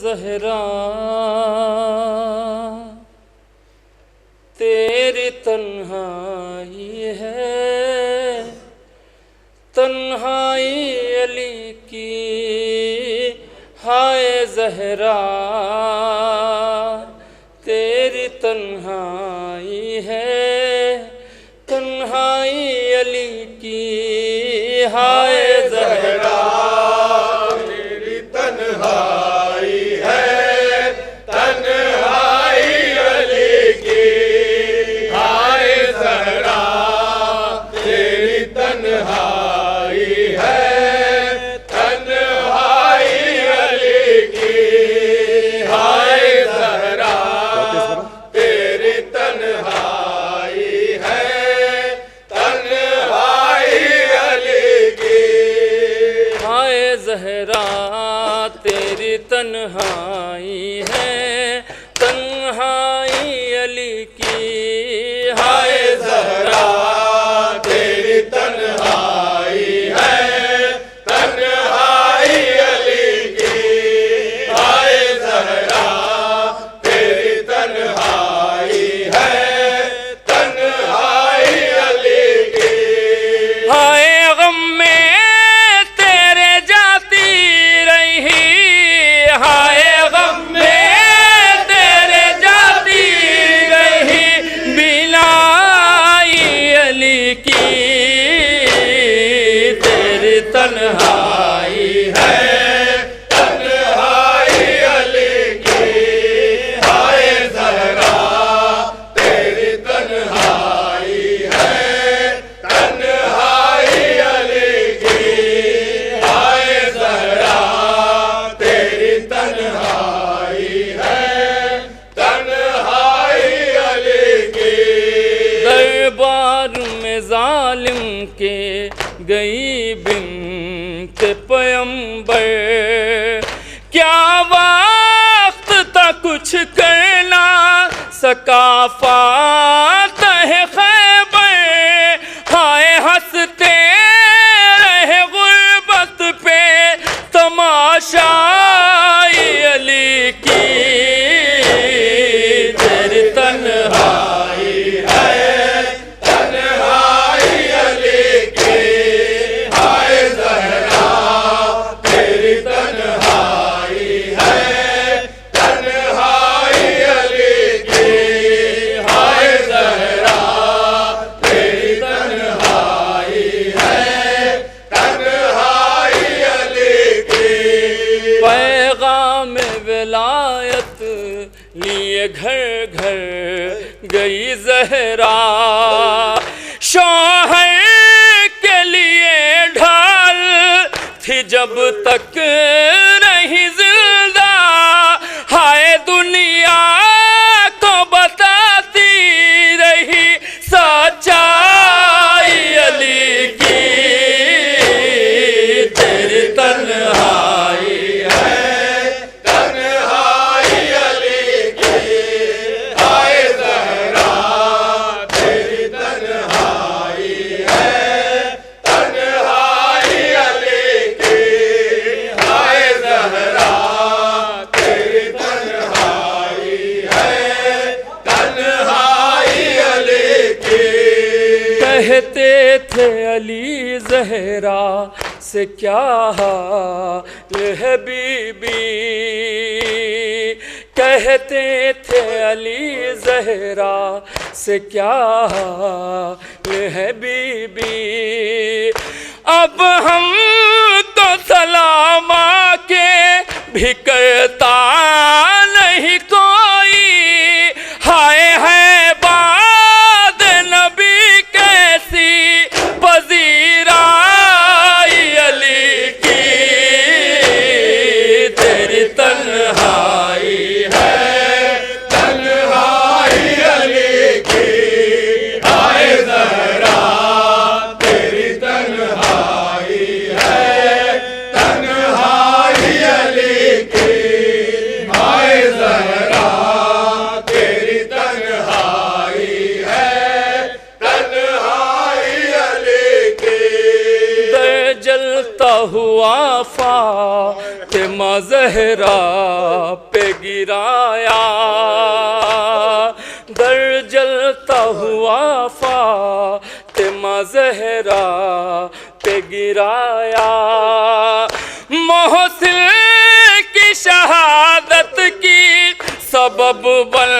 ज़हरा तेरी तन्हाई है, तन्हाई अली की हाय ज़हरा तेरी तन्हाई है, तन्हाई अली की हाय ज़हरा तेरी तन्हाई है, तन्हाई अली की हाय ज़हरा तेरी तन्हाई है, तन्हाई अली की हाय ज़हरा तेरी तन्हाई है, तन्हाई अली की हाय ज़हरा तेरी तन्हाई है, तन्हाई अली की हाय ज़हरा तेरी तन्हाई है, तन्हाई अली की हाय ज़हरा तेरी तन्हाई है, तन्हाई अली की हाय गम में तेरे जाती रही, हाय गम में तेरे जाती रही, बिलाई अली की तेरी तन्हाई है, तन्हाई अली की हाय ज़हरा तेरी तन्हाई है, तन्हाई अली की हाय ज़हरा तेरी तन्हाई है, तन्हाई अली की दरबार में जालिम के गई बिन्त पैगंबर, क्या वक्त था कुछ करना सका फातह खैबर, हाय हंसते रहे गुर्बत पे तमाशाई अली की तेरी तन्हाई है, तन्हाई अली की हाय ज़हरा तेरी तन्हाई है, तन्हाई अली की हाय ज़हरा तेरी तन्हाई है, तन्हाई अली की पैगाम विलायत लिए घर घर गई ज़हरा, शौहर के लिए ढाल थी जब तक रही जिंदा, हाय दुनिया को बताती रही सच्चाई अली की तेरी तन्हाई है, तन्हाई अली की हाय ज़हरा तेरी तन्हाई है, तन्हाई अली की हाय ज़हरा तेरी तन्हाई है, तन्हाई अली की कहते थे अली ज़हरा से क्या हाल है बीबी, कहते थे अली ज़हरा से क्या हाल है बीबी, अब हम तो सलामा के भी करता नहीं कोई, हाय है बाद नबी कैसी पजीराई अली की तेरी तन्हाई है, तन्हाई अली की हाय ज़हरा तेरी तन्हाई है, तन्हाई अली की हाय ज़हरा तेरी तन्हाई है, तन्हाई अली की जलता हुआ फातिमा माँ ज़हरा पे गिराया, दर जलता हुआ फातिमा ज़हरा पे गिराया। मोहसिन की शहादत की सबब बन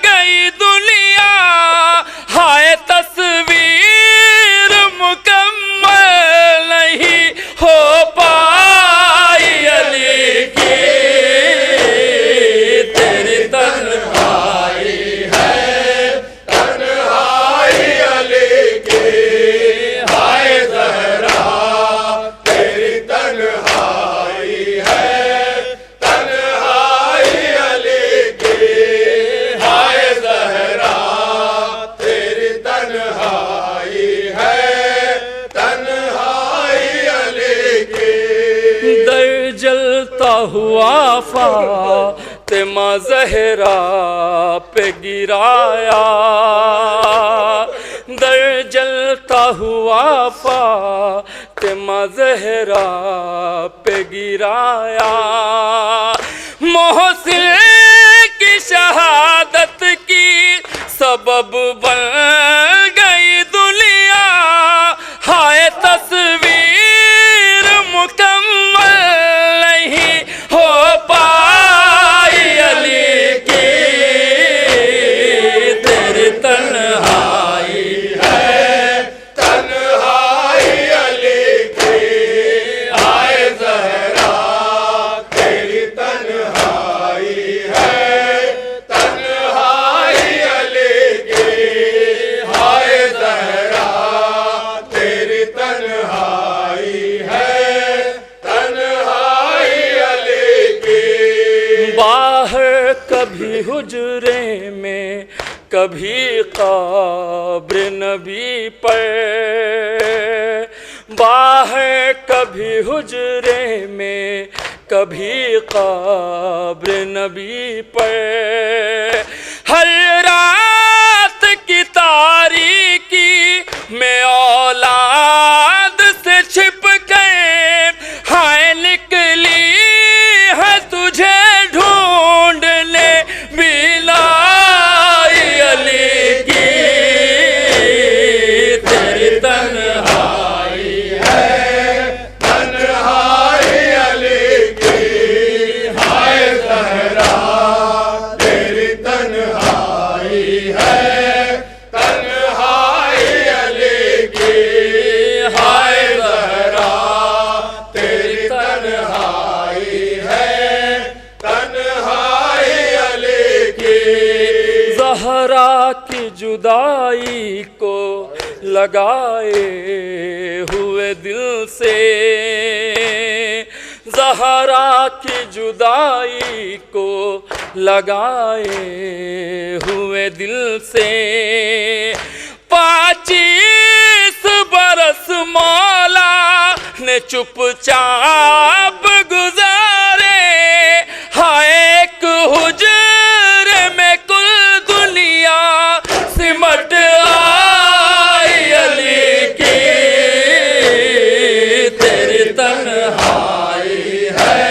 गई दुनिया, हाय तस्वीर मुकम्मल नहीं हो पाई अली की, तेरी तन्हाई है तन्हाई अली की, हाय ज़हरा तेरी तन्हाई है, तन्हाई अली की, हाय ज़हरा तेरी तन्हाई है, तन्हाई अली की। दर जलता हुआ फातिमा ज़हरा पे गिराया, दर जलता हुआ फातिमा ज़हरा पे गिराया। मोहसिन की शहादत की सबब बन गई दुनिया, हाय तस्वीर मुकम्मल नहीं हो पाई अली की, तेरी तन्हाई है तन्हाई अली की, हाय ज़हरा तेरी तन्हाई है, तन्हाई अली की, हाय ज़हरा तेरी तन्हाई है, तन्हाई अली की। बाहर कभी हुजरे में, कभी कब्र नबी पर, बाहर कभी हुजरे में, कभी कब्र नबी पर। हर रात की तारीकी में औलाद से छिप गए, हाय निकली है तुझे ढूंढने बिलाई अली की, तेरी तन्हाई है तन्हाई अली की, हाय ज़हरा तेरी तन्हाई है, तन्हाई अली की, हाय ज़हरा तेरी तन्हाई है, तन्हाई अली की। ज़हरा की जुदाई को लगाए हुए दिल से, ज़हरा की जुदाई को लगाए हुए दिल से। 25 बरस मौला ने चुपचाप गुजारे, हाय एक हुजरे में कुल दुनिया सिमट आई अली की, तेरी तन्हाई है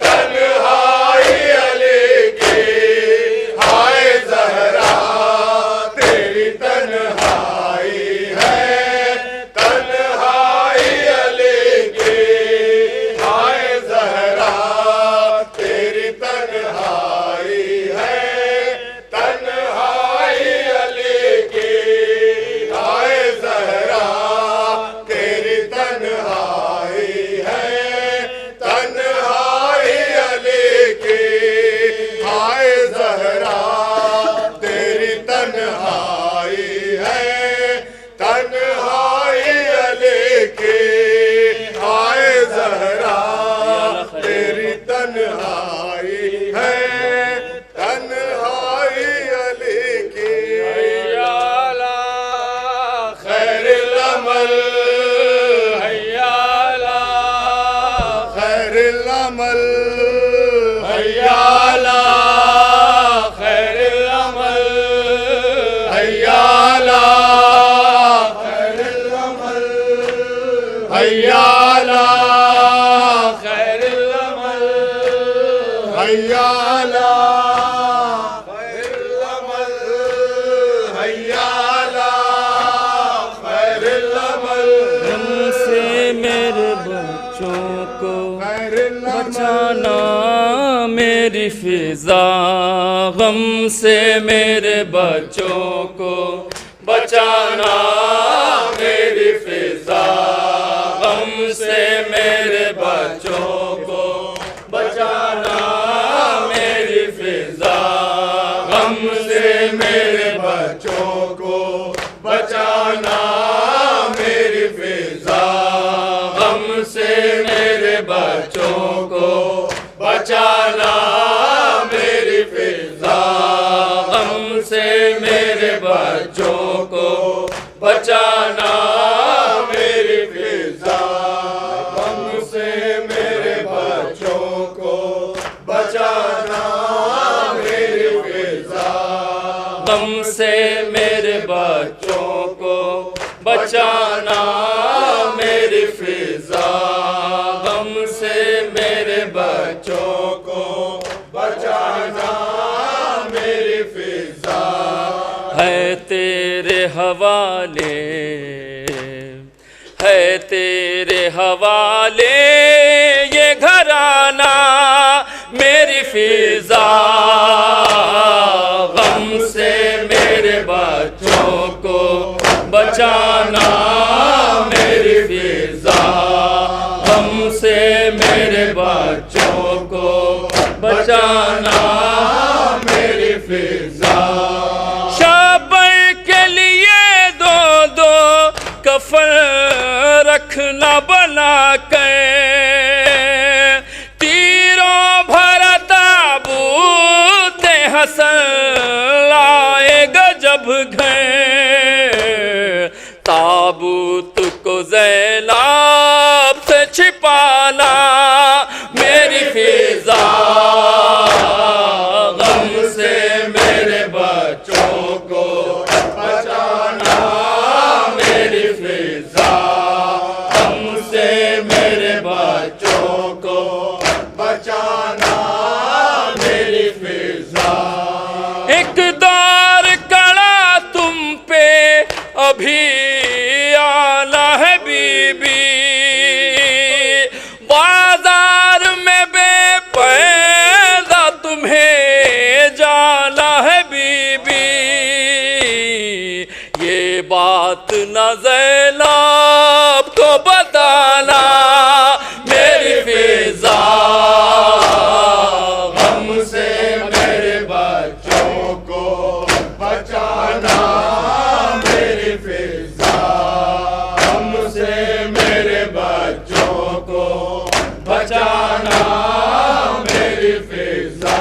तन्हाई अली की, हाय ज़हरा तेरी तन्हाई है, तन्हाई अली की, हाय ज़हरा तेरी तन्हाई है, तन्हाई अली की, हाय ज़हरा तेरी तन्हाई है, तन्हाई अली की, हाय ज़हरा तेरी तन्हाई है, तन्हाई अली की, हाय ज़हरा तेरी तन्हाई है, तन्हाई अली की। हैया अला खैरिल अमल, हैया अला खैरिल अमल, हैया अला खैरिल अमल, हैया अला खैरिल अमल, हैया अला खैरिल अमल, हय्याला खैरुल अमल हय्याला खैरुल अमल हमसे मेरे बच्चों को खैरुल बचाना मेरी फिजा, गम से मेरे बच्चों को बचाना मेरी फिजा, गम से मेरे बच्चों को बचाना मेरी फिजा, गम से मेरे बच्चों को बचाना मेरी फिजा, गम से मेरे बच्चों को बचाना मेरी फिजा, गम से मेरे बच्चों को बचाना मेरी फिजा, गम से मेरे बच्चों को बचाना मेरी फिजा, गम से मेरे बच्चों को बचाना मेरी फिजा, गम से मेरे बच्चों को बचाना मेरी फिजा, है तेरे हवाले, है तेरे हवाले ये घराना मेरी फिजा, गम से मेरे बच्चों को बचाना मेरी फिजा, गम से मेरे बच्चों को बचाना मेरी फिजा, शाबर के लिए दो दो कफन रखना बना कर, तीरों भरा ताबूत हसन लाएगा जब घर, ताबूत को ज़ैनब से छिपाना मेरी फिजा, गम से मेरे बच्चों को बचाना मेरी फिजा, गम से मेरे बच्चों को बचाना मेरी फिजा, एक दौर कड़ा तुम पे अभी आना है बीबी, बाजार में बेपर्दा तुम्हें जाना है बीबी, ये बात न ज़ैनब को बताना मेरी फिजा, गम से मेरे बच्चों को बचाना मेरी फिजा, गम से मेरे बच्चों को बचाना मेरी फिजा,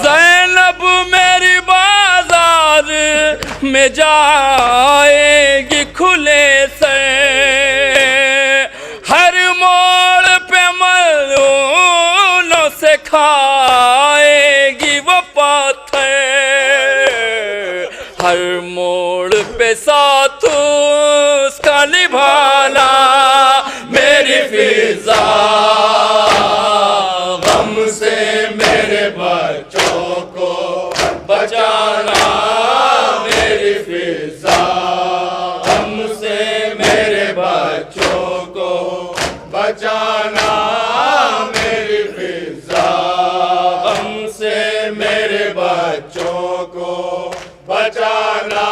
ज़ैनब मेरी बाजार में जाएगी खुले से, हर मोड़ पे मलूनों से खाएगी वो पत्थर, हर मोड़ पे साथ उसका निभाना मेरी फिजा, गम से मेरे बच्चों को बचाना मेरी फिजा, गम से मेरे बच्चों को बचाना मेरी फिजा, गम से मेरे बच्चों को बचाना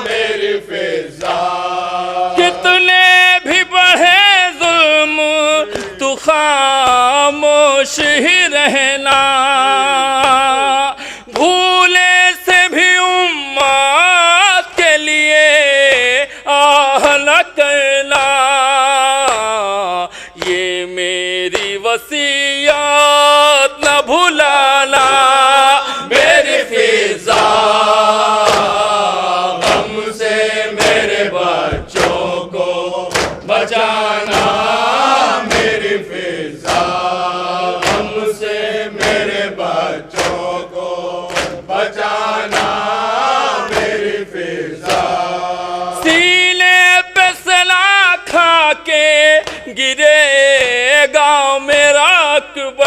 मेरी फिजा, कितने भी बढ़े जुल्म तू खामोश ही रहना, भूले से भी उम्मत के लिए आह न करना, ये मेरी वसीयत न भुलाना मेरी फिजा, गम से मेरे बच्चों को बचाना मेरी फिजा, गम से मेरे बच्चों को बचाना मेरी फिजा, सीने पे सलाखा के गिरेगा मेरा अकबर,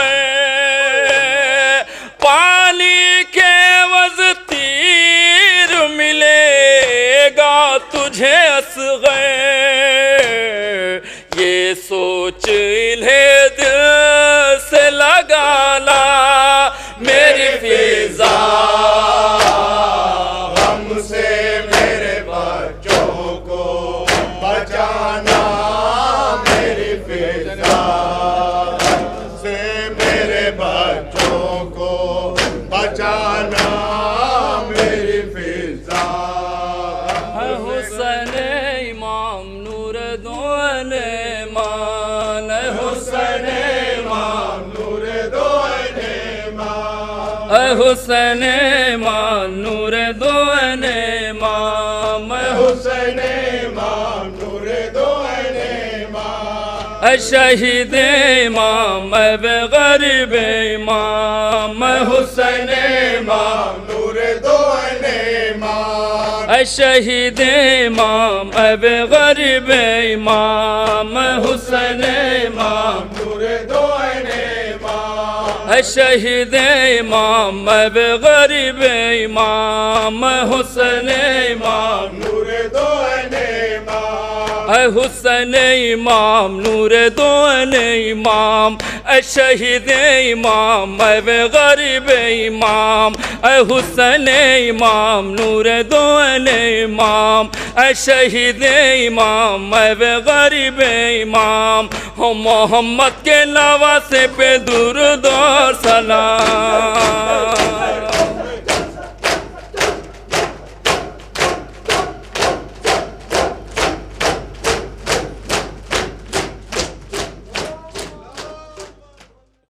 असग़र, ये सोच इन्हें दिल से लगाना मेरी फिजा, हमसे मेरे बच्चों को बचाना मेरी फिजा, से मेरे बच्चों को बचाना मेरी फिजा। हुसैन इमाम नूर दोन मान, हुसैन इमाम नूर दोन इमाम, हुसैन इमाम नूर दोन इमाम, हुसैन इमाम नूर दोन इमाम, शहीद इमाम गरीब इमाम, हुसैन इमाम नूर दोन इमाम, शहीद इमाम गरीब इमाम, हुसैन इमाम नूर दोन इमाम, शहीद इमाम गरीब इमाम, हुसैन इमाम नूर दोन इमाम, हुसैन इमाम नूर दोन इमाम, शहीद इमाम गरीब इमाम, हुसैन इमाम नूर दोन इमाम, शहीद इमाम गरीब इमाम, हो मोहम्मद के नवासे पे दुरूद और सलाम।